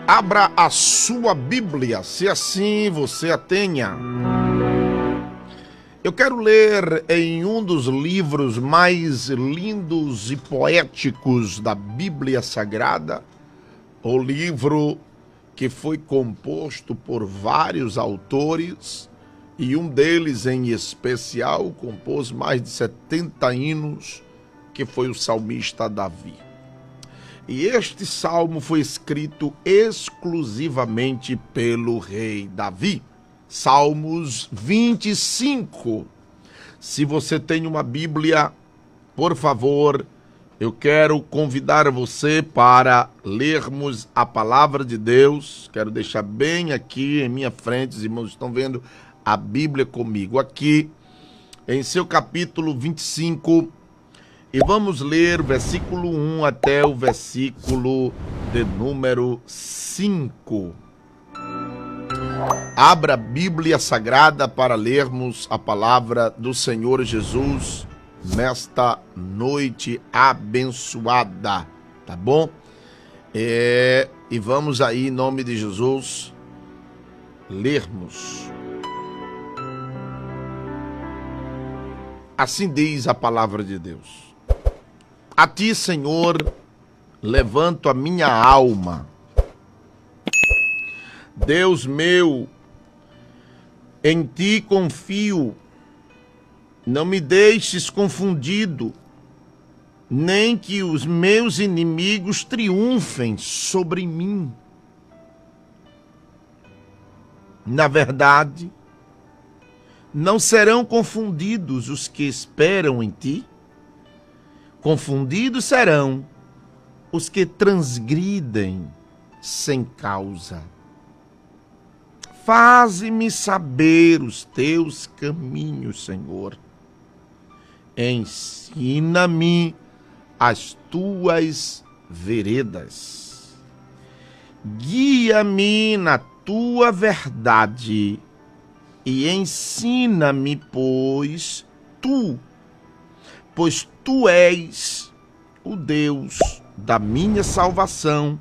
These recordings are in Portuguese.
Abra a sua Bíblia, se assim você a tenha. Eu quero ler em um dos livros mais lindos e poéticos da Bíblia Sagrada, o livro que foi composto por vários autores, e um deles em especial compôs mais de 70 hinos, que foi o salmista Davi. E este salmo foi escrito exclusivamente pelo rei Davi. Salmos 25. Se você tem uma Bíblia, por favor, eu quero convidar você para lermos a palavra de Deus. Quero deixar bem aqui em minha frente, os irmãos estão vendo a Bíblia comigo aqui, em seu capítulo 25. E vamos ler o versículo 1 até o versículo de número 5. Abra a Bíblia Sagrada para lermos a palavra do Senhor Jesus nesta noite abençoada, tá bom? E vamos aí, em nome de Jesus, lermos. Assim diz a palavra de Deus. A ti, Senhor, levanto a minha alma. Deus meu, em ti confio. Não me deixes confundido, nem que os meus inimigos triunfem sobre mim. Na verdade, não serão confundidos os que esperam em ti. Confundidos serão os que transgridem sem causa. Faze-me saber os teus caminhos, Senhor. Ensina-me as tuas veredas. Guia-me na tua verdade e ensina-me, pois tu és o Deus da minha salvação.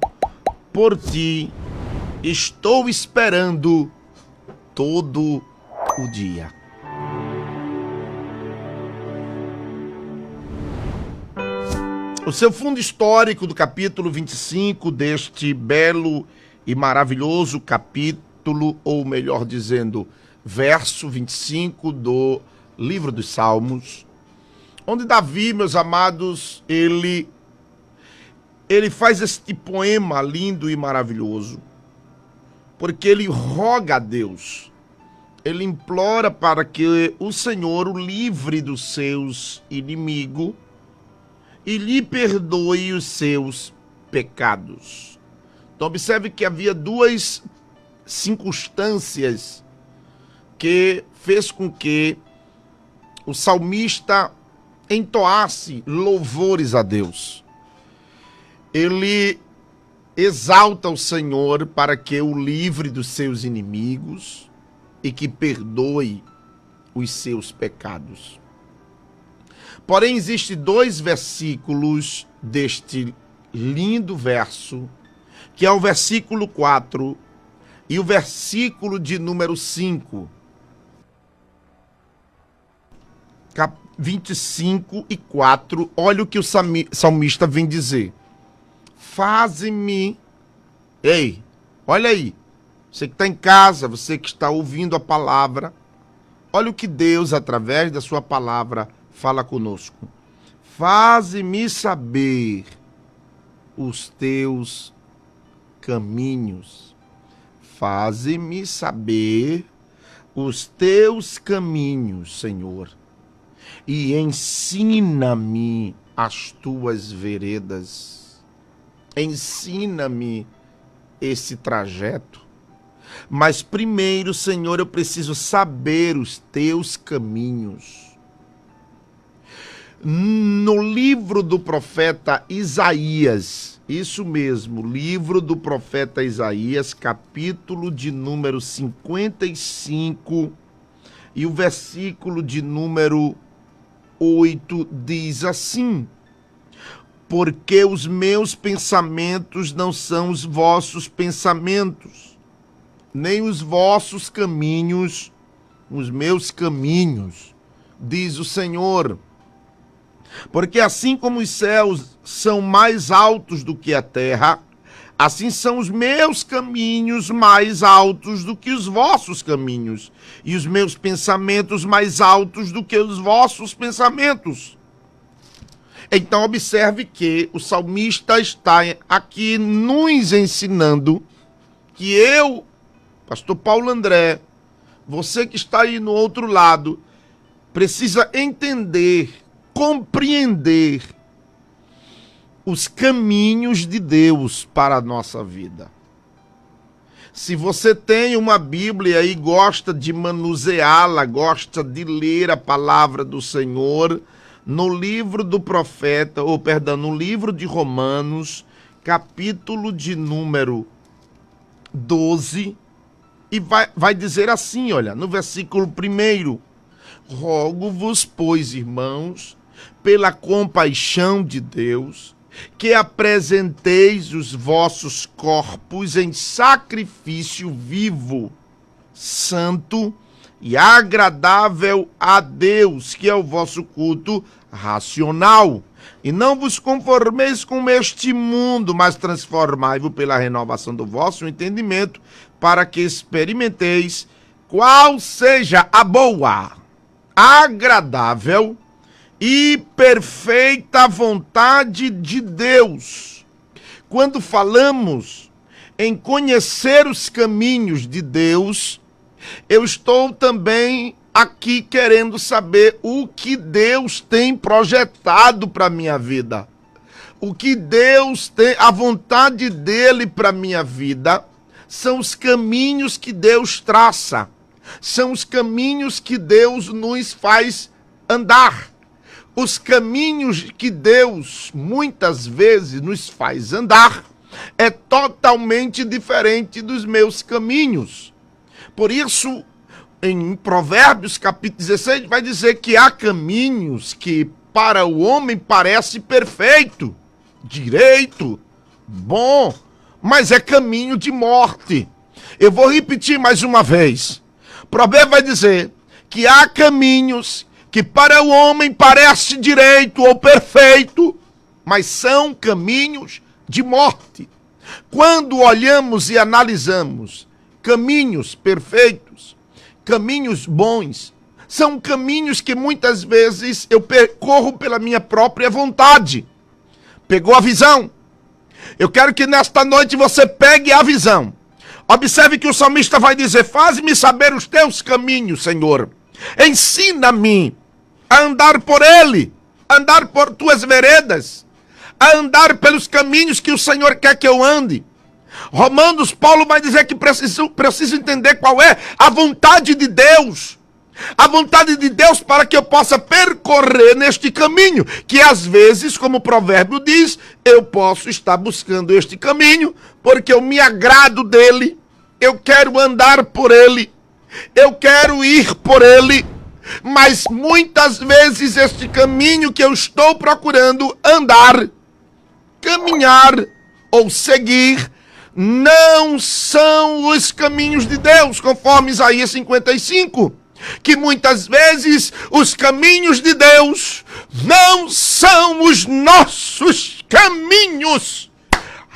Por ti estou esperando todo o dia. O seu fundo histórico do capítulo 25 deste belo e maravilhoso capítulo, ou melhor dizendo, verso 25 do livro dos Salmos, onde Davi, meus amados, ele faz este poema lindo e maravilhoso, porque ele roga a Deus, ele implora para que o Senhor o livre dos seus inimigos e lhe perdoe os seus pecados. Então observe que havia duas circunstâncias que fez com que o salmista entoasse louvores a Deus. Ele exalta o Senhor para que o livre dos seus inimigos e que perdoe os seus pecados. Porém, existem dois versículos deste lindo verso, que é o versículo 4 e o versículo de número 5. 25 e 4, olha o que o salmista vem dizer. Faze-me... Ei, olha aí, você que está em casa, você que está ouvindo a palavra, olha o que Deus, através da sua palavra, fala conosco. Faze-me saber os teus caminhos. Faze-me saber os teus caminhos, Senhor. E ensina-me as tuas veredas. Ensina-me esse trajeto. Mas primeiro, Senhor, eu preciso saber os teus caminhos. No livro do profeta Isaías, isso mesmo, livro do profeta Isaías, capítulo de número 55, e o versículo de número 8 diz assim: porque os meus pensamentos não são os vossos pensamentos, nem os vossos caminhos, os meus caminhos, diz o Senhor. Porque assim como os céus são mais altos do que a terra, assim são os meus caminhos mais altos do que os vossos caminhos, e os meus pensamentos mais altos do que os vossos pensamentos. Então observe que o salmista está aqui nos ensinando que eu, pastor Paulo André, você que está aí no outro lado, precisa entender, compreender os caminhos de Deus para a nossa vida. Se você tem uma Bíblia e gosta de manuseá-la, gosta de ler a palavra do Senhor, no livro do profeta, no livro de Romanos, capítulo de número 12, e vai dizer assim, olha, no versículo 1: rogo-vos, pois, irmãos, pela compaixão de Deus, que apresenteis os vossos corpos em sacrifício vivo, santo e agradável a Deus, que é o vosso culto racional. E não vos conformeis com este mundo, mas transformai-vos pela renovação do vosso entendimento, para que experimenteis qual seja a boa, agradável e perfeita vontade de Deus. Quando falamos em conhecer os caminhos de Deus, eu estou também aqui querendo saber o que Deus tem projetado para a minha vida. O que Deus tem, a vontade dele para a minha vida, são os caminhos que Deus traça. São os caminhos que Deus nos faz andar. Os caminhos que Deus muitas vezes nos faz andar é totalmente diferente dos meus caminhos. Por isso, em Provérbios capítulo 16, vai dizer que há caminhos que para o homem parece perfeito, direito, bom, mas é caminho de morte. Eu vou repetir mais uma vez. Provérbios vai dizer que há caminhos que para o homem parece direito ou perfeito, mas são caminhos de morte. Quando olhamos e analisamos caminhos perfeitos, caminhos bons, são caminhos que muitas vezes eu percorro pela minha própria vontade. Pegou a visão? Eu quero que nesta noite você pegue a visão. Observe que o salmista vai dizer: faz-me saber os teus caminhos, Senhor. Ensina-me a andar por ele, a andar por tuas veredas, a andar pelos caminhos que o Senhor quer que eu ande. Romanos, Paulo vai dizer que preciso entender qual é a vontade de Deus. A vontade de Deus para que eu possa percorrer neste caminho, que às vezes, como o provérbio diz, eu posso estar buscando este caminho, porque eu me agrado dele, eu quero andar por ele, eu quero ir por ele, mas muitas vezes este caminho que eu estou procurando andar, caminhar ou seguir, não são os caminhos de Deus, conforme Isaías 55. Que muitas vezes os caminhos de Deus não são os nossos caminhos.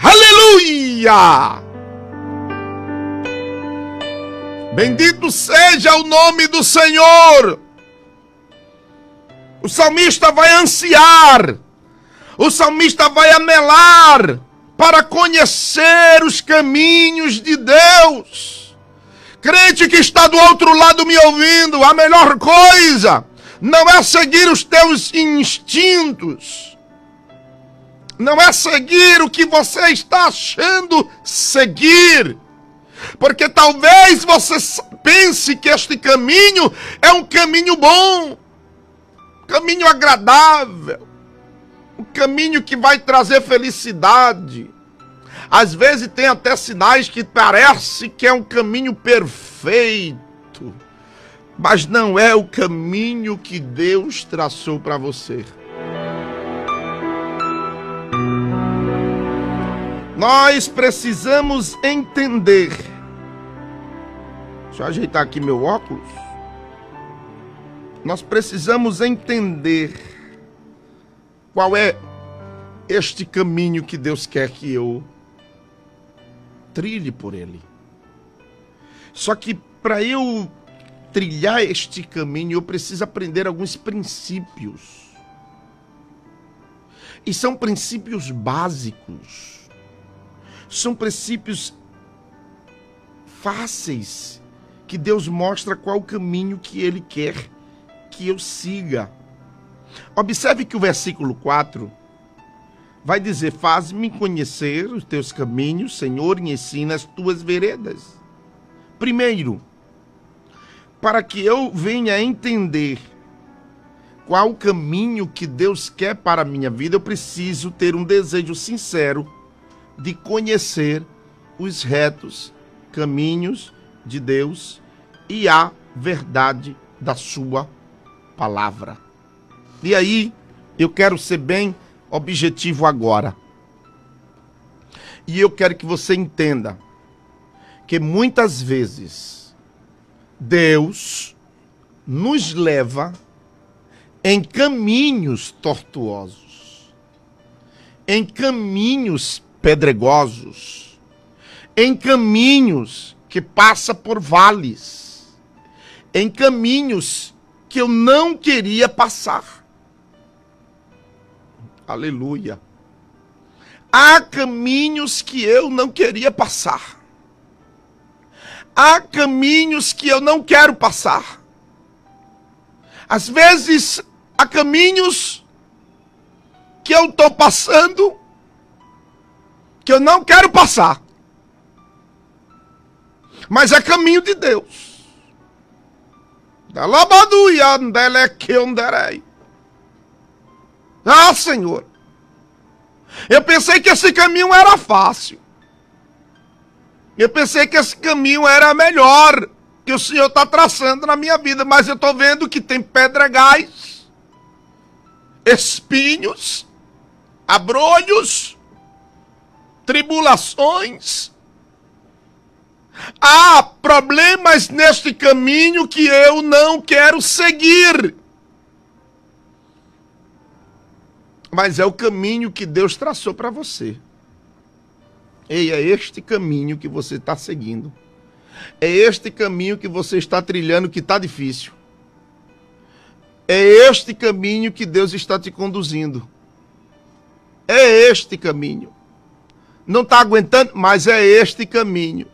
Aleluia! Bendito seja o nome do Senhor. O salmista vai ansiar, o salmista vai amelar para conhecer os caminhos de Deus. Crente que está do outro lado me ouvindo, a melhor coisa não é seguir os teus instintos, não é seguir o que você está achando seguir, porque talvez você pense que este caminho é um caminho bom, caminho agradável, um caminho que vai trazer felicidade. Às vezes tem até sinais que parece que é um caminho perfeito, mas não é o caminho que Deus traçou para você. Nós precisamos entender. Deixa eu ajeitar aqui meu óculos. Nós precisamos entender qual é este caminho que Deus quer que eu trilhe por ele. Só que para eu trilhar este caminho, eu preciso aprender alguns princípios. E são princípios básicos. São princípios fáceis que Deus mostra qual o caminho que Ele quer que eu siga. Observe que o versículo 4 vai dizer: faz-me conhecer os teus caminhos, Senhor, e ensina as tuas veredas. Primeiro, para que eu venha entender qual o caminho que Deus quer para a minha vida, eu preciso ter um desejo sincero de conhecer os retos caminhos de Deus e a verdade da sua palavra. E aí, eu quero ser bem objetivo agora. E eu quero que você entenda que muitas vezes Deus nos leva em caminhos tortuosos, em caminhos pedregosos, em caminhos que passa por vales, em caminhos que eu não queria passar. Aleluia. Há caminhos que eu não queria passar. Há caminhos que eu não quero passar. Às vezes, há caminhos que eu estou passando que eu não quero passar. Mas é caminho de Deus. Ah, Senhor, eu pensei que esse caminho era fácil. Eu pensei que esse caminho era melhor que o Senhor está traçando na minha vida, mas eu estou vendo que tem pedregais, espinhos, abrolhos, tribulações. Há problemas neste caminho que eu não quero seguir. Mas é o caminho que Deus traçou para você. E é este caminho que você está seguindo. É este caminho que você está trilhando que está difícil. É este caminho que Deus está te conduzindo. É este caminho. Não está aguentando, mas é este caminho.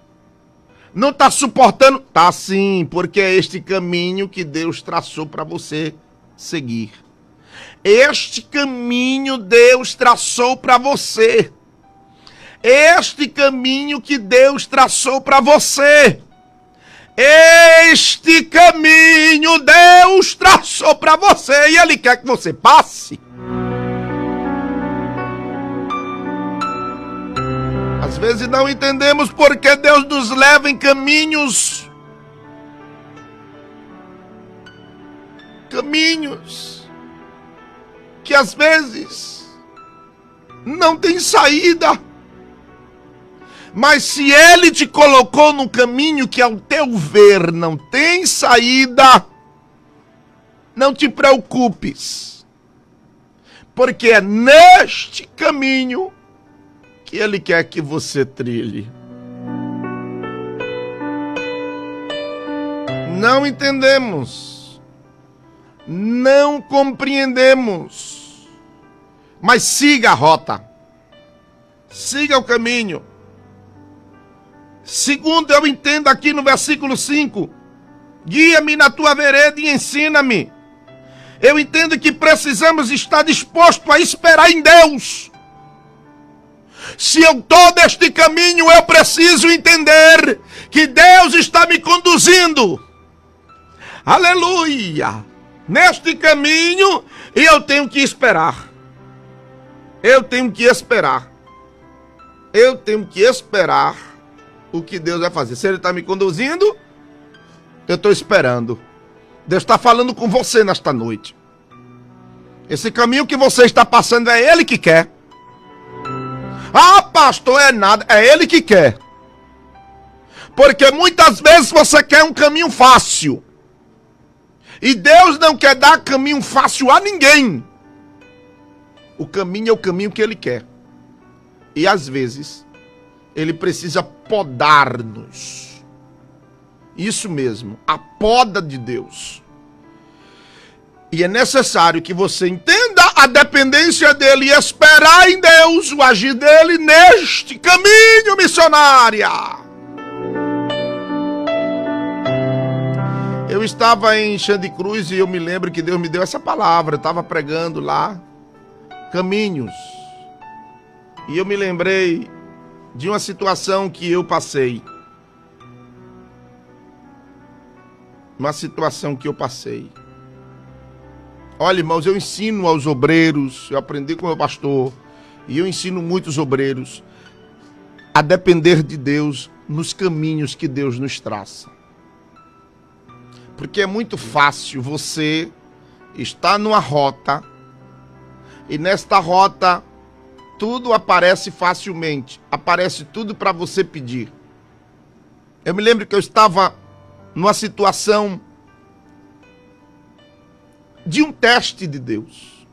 Não está suportando? Tá sim, porque é este caminho que Deus traçou para você seguir. Este caminho Deus traçou para você. Este caminho que Deus traçou para você. Este caminho Deus traçou para você e Ele quer que você passe. Às vezes não entendemos porque Deus nos leva em caminhos que às vezes não tem saída. Mas se Ele te colocou num caminho que ao teu ver não tem saída, não te preocupes, porque é neste caminho que Ele quer que você trilhe. Não entendemos, não compreendemos, mas siga a rota, siga o caminho. Segundo, eu entendo aqui no versículo 5, guia-me na tua vereda e ensina-me. Eu entendo que precisamos estar dispostos a esperar em Deus. Se eu estou neste caminho, eu preciso entender que Deus está me conduzindo. Aleluia! Neste caminho, eu tenho que esperar. Eu tenho que esperar. Eu tenho que esperar o que Deus vai fazer. Se Ele está me conduzindo, eu estou esperando. Deus está falando com você nesta noite. Esse caminho que você está passando é Ele que quer. Ah, pastor, é nada. É ele que quer. Porque muitas vezes você quer um caminho fácil. E Deus não quer dar caminho fácil a ninguém. O caminho é o caminho que ele quer. E às vezes, ele precisa podar-nos. Isso mesmo, a poda de Deus. E é necessário que você entenda a dependência dele e esperar em Deus o agir dele neste caminho, missionária. Eu estava em Xande Cruz e eu me lembro que Deus me deu essa palavra. Eu estava pregando lá, caminhos. E eu me lembrei de uma situação que eu passei. Uma situação que eu passei. Olha, irmãos, eu ensino aos obreiros, eu aprendi com o meu pastor, e eu ensino muitos obreiros a depender de Deus nos caminhos que Deus nos traça. Porque é muito fácil você estar numa rota, e nesta rota tudo aparece facilmente, aparece tudo para você pedir. Eu me lembro que eu estava numa situação de um teste de Deus.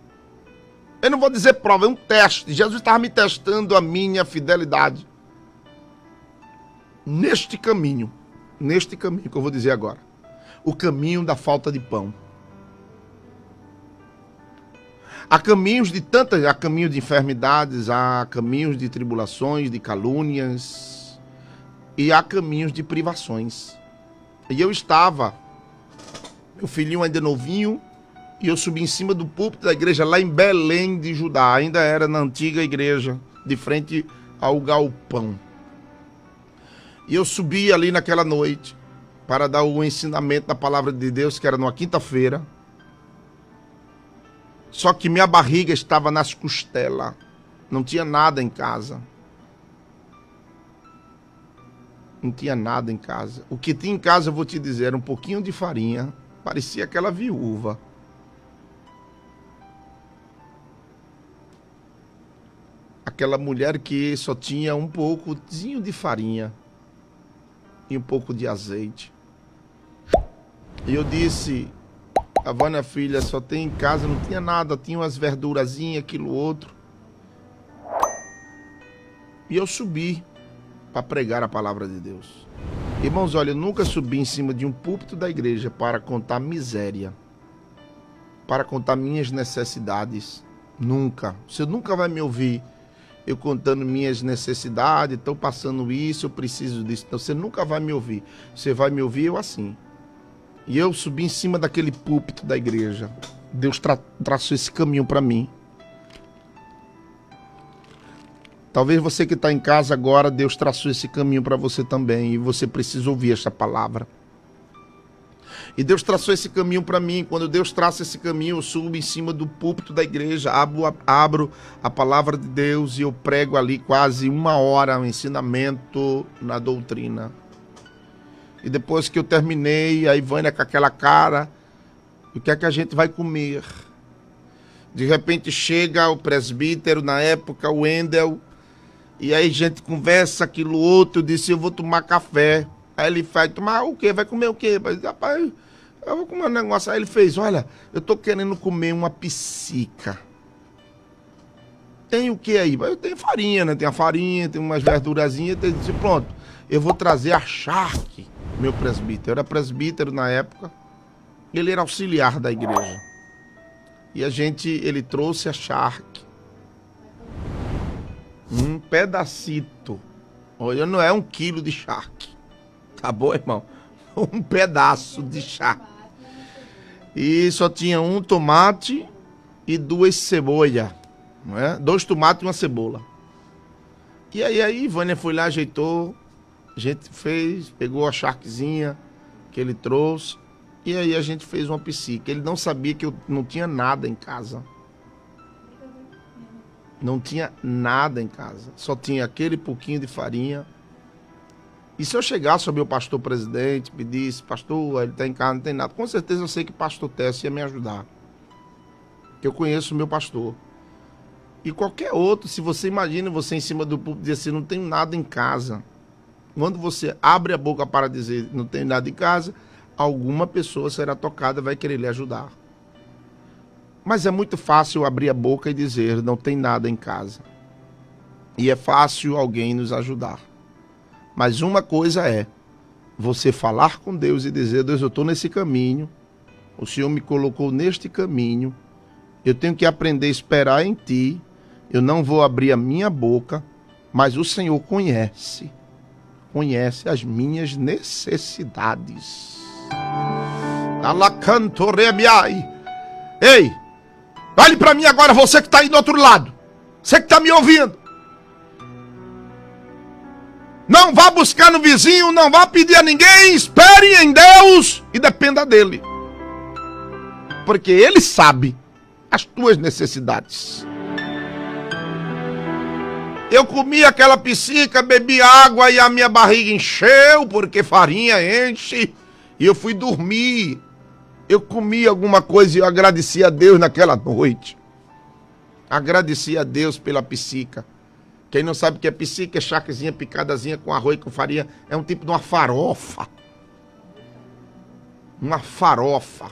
Eu não vou dizer prova, é um teste. Jesus estava me testando a minha fidelidade neste caminho que eu vou dizer agora. O caminho da falta de pão. Há caminhos há caminho de enfermidades, há caminhos de tribulações, de calúnias, e há caminhos de privações. E eu estava, meu filhinho ainda novinho, e eu subi em cima do púlpito da igreja lá em Belém de Judá. Ainda era na antiga igreja, de frente ao galpão. E eu subi ali naquela noite para dar o ensinamento da palavra de Deus, que era numa quinta-feira. Só que minha barriga estava nas costelas. Não tinha nada em casa. Não tinha nada em casa. O que tinha em casa, eu vou te dizer, era um pouquinho de farinha. Parecia aquela viúva. Aquela mulher que só tinha um poucozinho de farinha e um pouco de azeite. E eu disse, a Vânia, filha, só tem em casa, não tinha nada, tinha umas verdurazinhas, aquilo outro. E eu subi para pregar a palavra de Deus. Irmãos, olha, eu nunca subi em cima de um púlpito da igreja para contar miséria, para contar minhas necessidades. Nunca. Você nunca vai me ouvir eu contando minhas necessidades, estou passando isso, eu preciso disso. Então, você nunca vai me ouvir. Você vai me ouvir eu assim. E eu subi em cima daquele púlpito da igreja. Deus traçou esse caminho para mim. Talvez você que está em casa agora, Deus traçou esse caminho para você também. E você precisa ouvir essa palavra. E Deus traçou esse caminho para mim. Quando Deus traça esse caminho, eu subo em cima do púlpito da igreja, abro a palavra de Deus e eu prego ali quase 1 hora um ensinamento na doutrina. E depois que eu terminei, a Ivânia com aquela cara, o que é que a gente vai comer? De repente chega o presbítero, na época, o Wendel, e aí a gente conversa aquilo outro, eu disse, eu vou tomar café. Aí ele faz, tomar o quê? Vai comer o quê? Mas, rapaz, eu vou comer um negócio. Aí ele fez, olha, eu tô querendo comer uma psica. Tem o que aí? Eu tenho farinha, né? Tem a farinha, tem umas verdurazinhas. Eu disse, pronto, eu vou trazer a charque, meu presbítero. Eu era presbítero na época. Ele era auxiliar da igreja. E ele trouxe a charque. Um pedacito. Olha, não é 1 quilo de charque. Tá bom, irmão? Um pedaço de charque. E só tinha 1 tomate e 2 cebolas. Não é? 2 tomates e 1 cebola. E aí a Ivânia foi lá, ajeitou. A gente fez, pegou a charquezinha que ele trouxe. E aí a gente fez uma psica. Ele não sabia que eu não tinha nada em casa. Não tinha nada em casa. Só tinha aquele pouquinho de farinha. E se eu chegasse ao meu pastor presidente, pedisse, pastor, ele está em casa, não tem nada. Com certeza eu sei que pastor Tess ia me ajudar. Que eu conheço o meu pastor. E qualquer outro, se você imagina você em cima do púlpito dizer assim, não tenho nada em casa. Quando você abre a boca para dizer não tenho nada em casa, alguma pessoa será tocada, vai querer lhe ajudar. Mas é muito fácil abrir a boca e dizer não tem nada em casa. E é fácil alguém nos ajudar. Mas uma coisa é você falar com Deus e dizer, Deus, eu estou nesse caminho, o Senhor me colocou neste caminho, eu tenho que aprender a esperar em Ti, eu não vou abrir a minha boca, mas o Senhor conhece as minhas necessidades. Ei, olhe para mim agora, você que está aí do outro lado, você que está me ouvindo. Não vá buscar no vizinho, não vá pedir a ninguém, espere em Deus e dependa dele. Porque Ele sabe as tuas necessidades. Eu comi aquela psica, bebi água e a minha barriga encheu, porque farinha enche, e eu fui dormir. Eu comi alguma coisa e eu agradeci a Deus naquela noite. Agradeci a Deus pela psica. Quem não sabe o que é psica, é charquezinha picadazinha com arroz e com farinha. É um tipo de uma farofa. Uma farofa.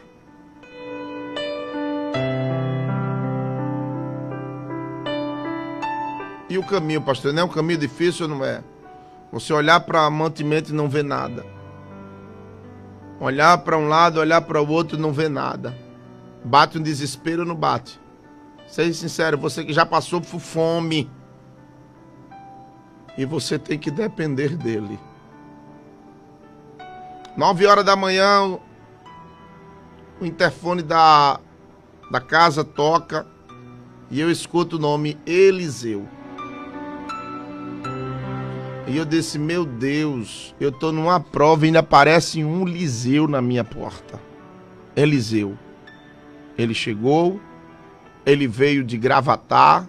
E o caminho, pastor, não é um caminho difícil, não é? Você olhar para mantimento e não ver nada. Olhar para um lado, olhar para o outro e não ver nada. Bate um desespero ou não bate? Seja sincero, você que já passou por fome. E você tem que depender dele. 9 horas da manhã, o interfone da casa toca e eu escuto o nome Eliseu. E eu disse, meu Deus, eu estou numa prova e ainda aparece um Liseu na minha porta. Eliseu. Ele chegou, ele veio de Gravatá,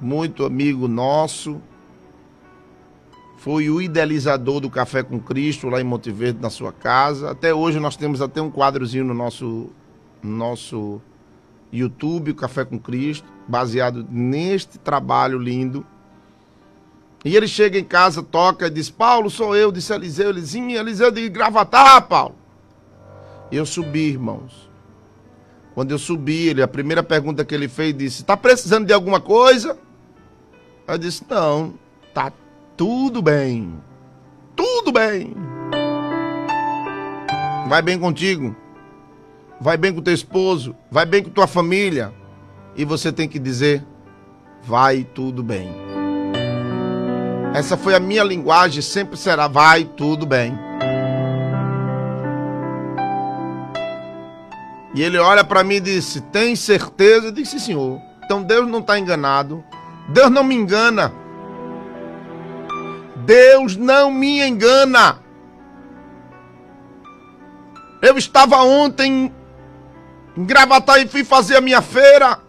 muito amigo nosso, foi o idealizador do Café com Cristo lá em Monte Verde, na sua casa. Até hoje nós temos até um quadrozinho no nosso YouTube, o Café com Cristo, baseado neste trabalho lindo. E ele chega em casa, toca e diz, Paulo, sou eu, disse Eliseu. Ele disse, Eliseu de Gravatá, Paulo. E eu subi, irmãos. Quando eu subi, a primeira pergunta que ele fez, disse, está precisando de alguma coisa? Eu disse, não, tá tudo bem. Tudo bem. Vai bem contigo. Vai bem com teu esposo. Vai bem com tua família. E você tem que dizer, vai tudo bem. Essa foi a minha linguagem, sempre será, vai tudo bem. E ele olha para mim e disse, tem certeza? Eu disse, sim, senhor. Então Deus não está enganado. Deus não me engana. Deus não me engana. Eu estava ontem em Gravatá e fui fazer a minha feira.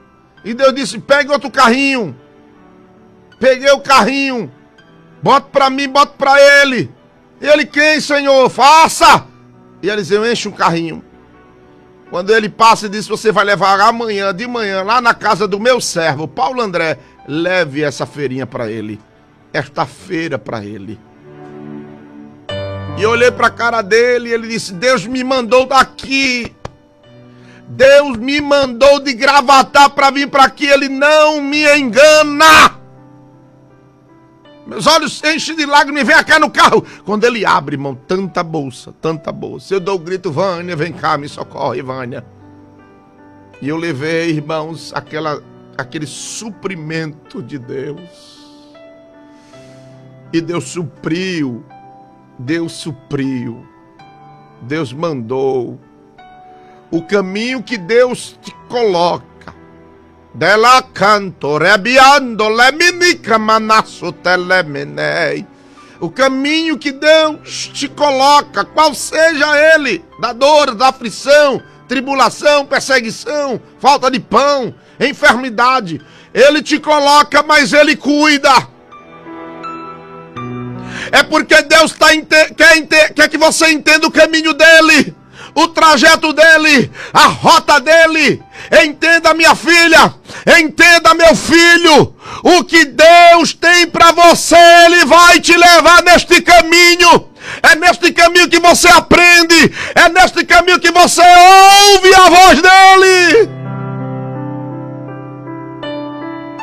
E Deus disse, pegue outro carrinho. Peguei o carrinho. Bota para mim, bota para ele. Ele, quem, Senhor? Faça. E ele disse, eu encho um carrinho. Quando ele passa e diz, você vai levar amanhã, de manhã, lá na casa do meu servo, Paulo André, leve essa feirinha para ele. Esta feira para ele. E eu olhei para a cara dele e ele disse, Deus me mandou daqui. Deus me mandou de Gravatá para vir para aqui, ele não me engana. Meus olhos enchem de lágrimas e vem cá no carro. Quando ele abre, irmão, tanta bolsa. Eu dou o grito, Vânia, vem cá, me socorre, Vânia. E eu levei, irmãos, aquele suprimento de Deus. E Deus supriu. Deus mandou. O caminho que Deus te coloca. Dela canto, rebiando, leminica, manasso, telemenei. O caminho que Deus te coloca, qual seja ele, da dor, da aflição, tribulação, perseguição, falta de pão, enfermidade, ele te coloca, mas ele cuida. É porque Deus quer que você entenda o caminho dele. o trajeto dele, a rota dele. Entenda, minha filha, entenda, meu filho, o que Deus tem para você, Ele vai te levar neste caminho. É neste caminho que você aprende, é neste caminho que você ouve a voz dele.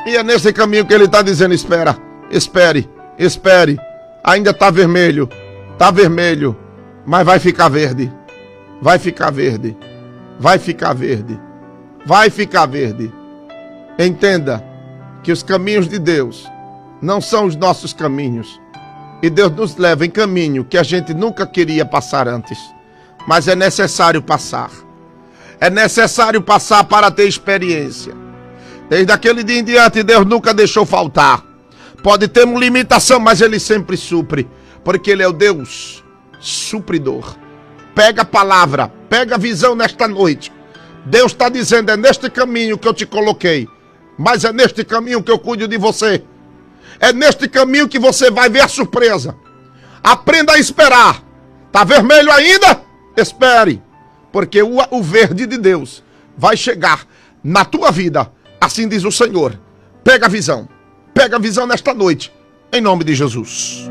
E é nesse caminho que ele está dizendo: espera, espere, espere. Ainda está vermelho, mas vai ficar verde. Vai ficar verde, vai ficar verde, vai ficar verde. Entenda que os caminhos de Deus não são os nossos caminhos. E Deus nos leva em caminho que a gente nunca queria passar antes. Mas é necessário passar. É necessário passar para ter experiência. Desde aquele dia em diante, Deus nunca deixou faltar. Pode ter uma limitação, mas Ele sempre supre. Porque Ele é o Deus supridor. Pega a palavra, pega a visão nesta noite. Deus está dizendo: é neste caminho que eu te coloquei. Mas é neste caminho que eu cuido de você. É neste caminho que você vai ver a surpresa. Aprenda a esperar. Tá vermelho ainda? Espere. Porque o verde de Deus vai chegar na tua vida. Assim diz o Senhor. Pega a visão. Pega a visão nesta noite. Em nome de Jesus.